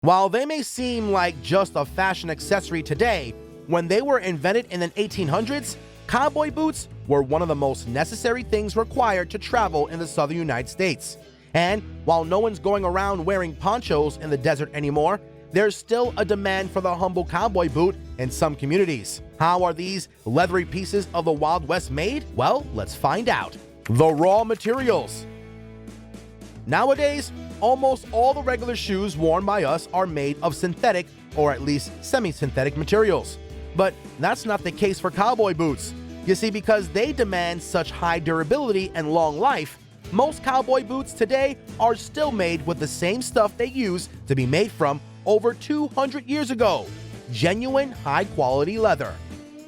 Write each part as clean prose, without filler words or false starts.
While they may seem like just a fashion accessory today, when they were invented in the 1800s, cowboy boots were one of the most necessary things required to travel in the southern United States. And while no one's going around wearing ponchos in the desert anymore, there's still a demand for the humble cowboy boot in some communities. How are these leathery pieces of the Wild West made? Well, let's find out. The raw materials. Nowadays, almost all the regular shoes worn by us are made of synthetic or at least semi-synthetic materials. But that's not the case for cowboy boots. You see, because they demand such high durability and long life, most cowboy boots today are still made with the same stuff they used to be made from over 200 years ago: genuine high-quality leather.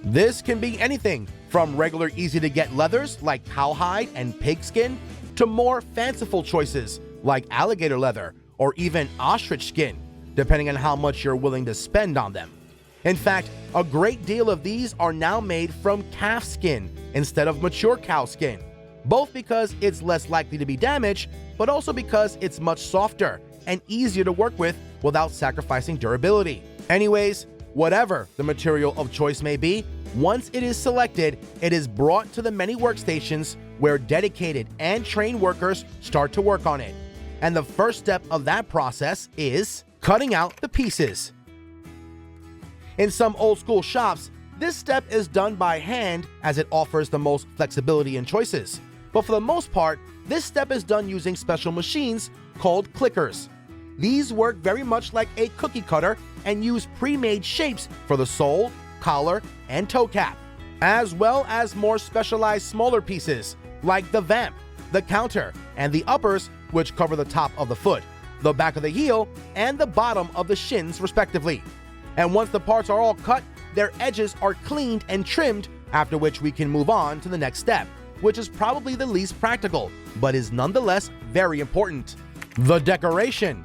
This can be anything from regular easy-to-get leathers like cowhide and pigskin to more fanciful choices like alligator leather or even ostrich skin, depending on how much you're willing to spend on them. In fact, a great deal of these are now made from calf skin instead of mature cow skin, both because it's less likely to be damaged, but also because it's much softer and easier to work with without sacrificing durability. Anyways, whatever the material of choice may be, once it is selected, it is brought to the many workstations where dedicated and trained workers start to work on it. And the first step of that process is cutting out the pieces. In some old school shops, this step is done by hand as it offers the most flexibility and choices. But for the most part, this step is done using special machines called clickers. These work very much like a cookie cutter and use pre-made shapes for the sole, collar, and toe cap, as well as more specialized smaller pieces like the vamp, the counter, and the uppers, which cover the top of the foot, the back of the heel, and the bottom of the shins respectively. And once the parts are all cut, their edges are cleaned and trimmed, after which we can move on to the next step, which is probably the least practical, but is nonetheless very important: the decoration.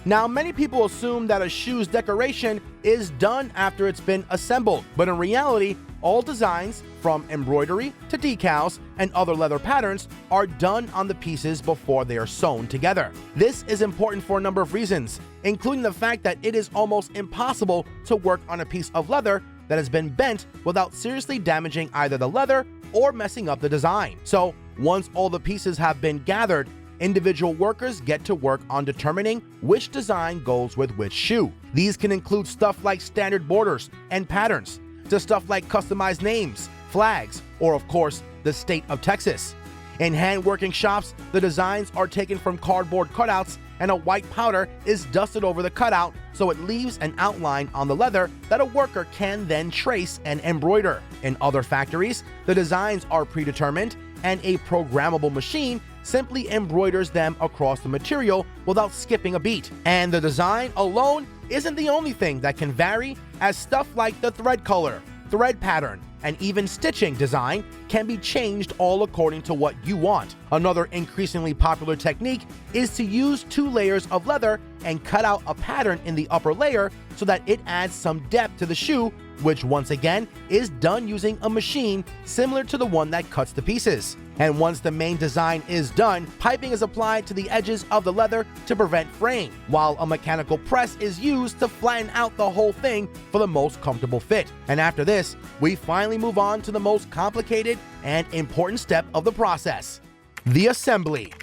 Now, many people assume that a shoe's decoration is done after it's been assembled, but in reality, all designs, from embroidery to decals and other leather patterns, are done on the pieces before they are sewn together. This is important for a number of reasons, including the fact that it is almost impossible to work on a piece of leather that has been bent without seriously damaging either the leather or messing up the design. So, once all the pieces have been gathered, individual workers get to work on determining which design goes with which shoe. These can include stuff like standard borders and patterns, to stuff like customized names, flags, or of course, the state of Texas. In hand-working shops, the designs are taken from cardboard cutouts and a white powder is dusted over the cutout so it leaves an outline on the leather that a worker can then trace and embroider. In other factories, the designs are predetermined and a programmable machine simply embroiders them across the material without skipping a beat. And the design alone isn't the only thing that can vary, as stuff like the thread color, thread pattern, and even stitching design can be changed all according to what you want. Another increasingly popular technique is to use 2 layers of leather and cut out a pattern in the upper layer so that it adds some depth to the shoe, which once again is done using a machine similar to the one that cuts the pieces. And once the main design is done, piping is applied to the edges of the leather to prevent fraying, while a mechanical press is used to flatten out the whole thing for the most comfortable fit. And after this, we finally move on to the most complicated and important step of the process: the assembly.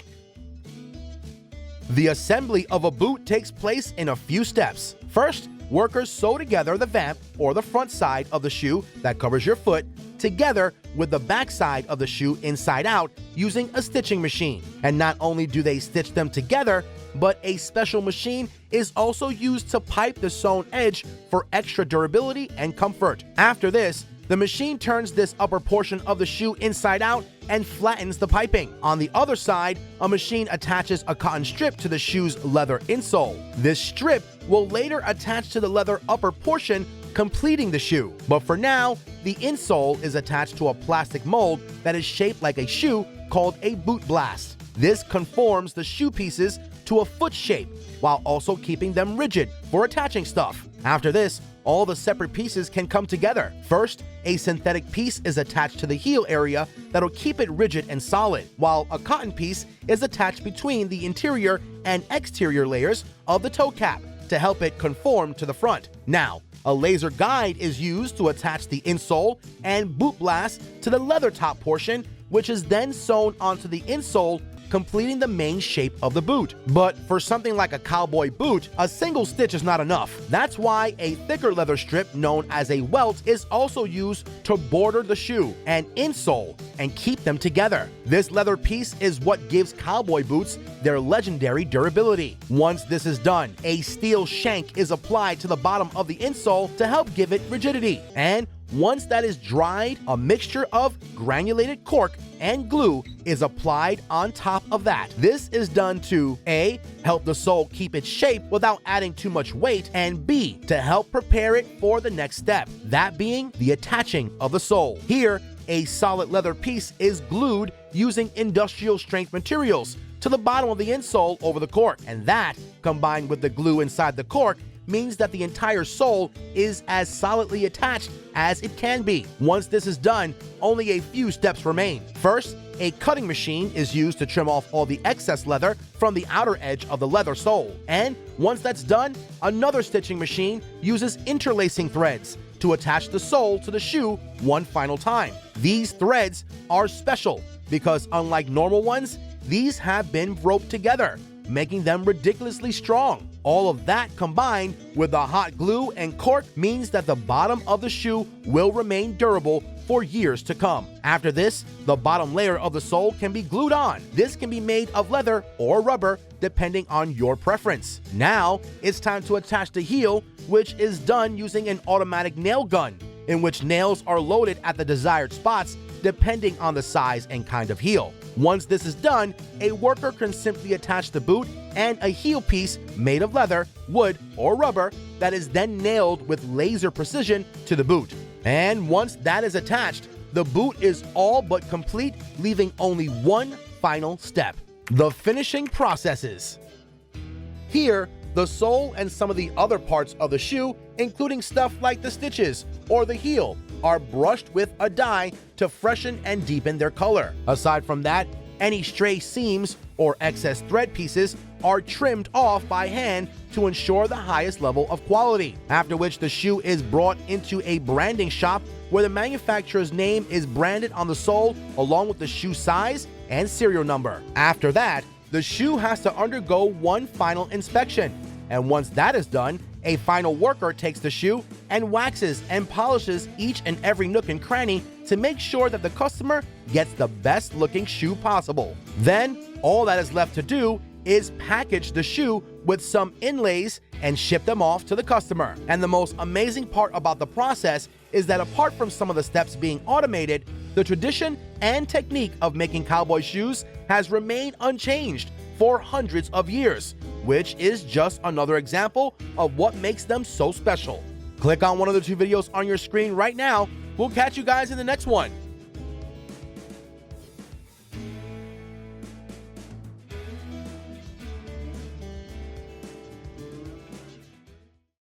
The assembly of a boot takes place in a few steps. First, workers sew together the vamp, or the front side of the shoe that covers your foot, together with the back side of the shoe inside out using a stitching machine. And not only do they stitch them together, but a special machine is also used to pipe the sewn edge for extra durability and comfort. After this, the machine turns this upper portion of the shoe inside out and flattens the piping. On the other side, a machine attaches a cotton strip to the shoe's leather insole. This strip will later attach to the leather upper portion, completing the shoe. But for now, the insole is attached to a plastic mold that is shaped like a shoe called a boot blast. This conforms the shoe pieces to a foot shape while also keeping them rigid for attaching stuff. After this, all the separate pieces can come together. First, a synthetic piece is attached to the heel area that'll keep it rigid and solid, while a cotton piece is attached between the interior and exterior layers of the toe cap to help it conform to the front. Now, a laser guide is used to attach the insole and boot blast to the leather top portion, which is then sewn onto the insole, completing the main shape of the boot. But for something like a cowboy boot, a single stitch is not enough. That's why a thicker leather strip known as a welt is also used to border the shoe and insole and keep them together. This leather piece is what gives cowboy boots their legendary durability. Once this is done, a steel shank is applied to the bottom of the insole to help give it rigidity. And once that is dried, a mixture of granulated cork and glue is applied on top of that. This is done to A, help the sole keep its shape without adding too much weight, and B, to help prepare it for the next step, that being the attaching of the sole. Here, a solid leather piece is glued using industrial strength materials to the bottom of the insole over the cork, and that, combined with the glue inside the cork, means that the entire sole is as solidly attached as it can be. Once this is done, only a few steps remain. First, a cutting machine is used to trim off all the excess leather from the outer edge of the leather sole. And once that's done, another stitching machine uses interlacing threads to attach the sole to the shoe one final time. These threads are special because, unlike normal ones, these have been roped together, making them ridiculously strong. All of that combined with the hot glue and cork means that the bottom of the shoe will remain durable for years to come. After this, the bottom layer of the sole can be glued on. This can be made of leather or rubber, depending on your preference. Now, it's time to attach the heel, which is done using an automatic nail gun, in which nails are loaded at the desired spots depending on the size and kind of heel. Once this is done, a worker can simply attach the boot and a heel piece made of leather, wood, or rubber that is then nailed with laser precision to the boot. And once that is attached, the boot is all but complete, leaving only one final step: the finishing processes. Here, the sole and some of the other parts of the shoe, including stuff like the stitches or the heel, are brushed with a dye to freshen and deepen their color. Aside from that, any stray seams or excess thread pieces are trimmed off by hand to ensure the highest level of quality, after which the shoe is brought into a branding shop where the manufacturer's name is branded on the sole along with the shoe size and serial number. After that, the shoe has to undergo one final inspection, and once that is done, a final worker takes the shoe and waxes and polishes each and every nook and cranny to make sure that the customer gets the best looking shoe possible. Then, all that is left to do is package the shoe with some inlays and ship them off to the customer. And the most amazing part about the process is that apart from some of the steps being automated, the tradition and technique of making cowboy shoes has remained unchanged for hundreds of years, which is just another example of what makes them so special. Click on one of the two videos on your screen right now. We'll catch you guys in the next one.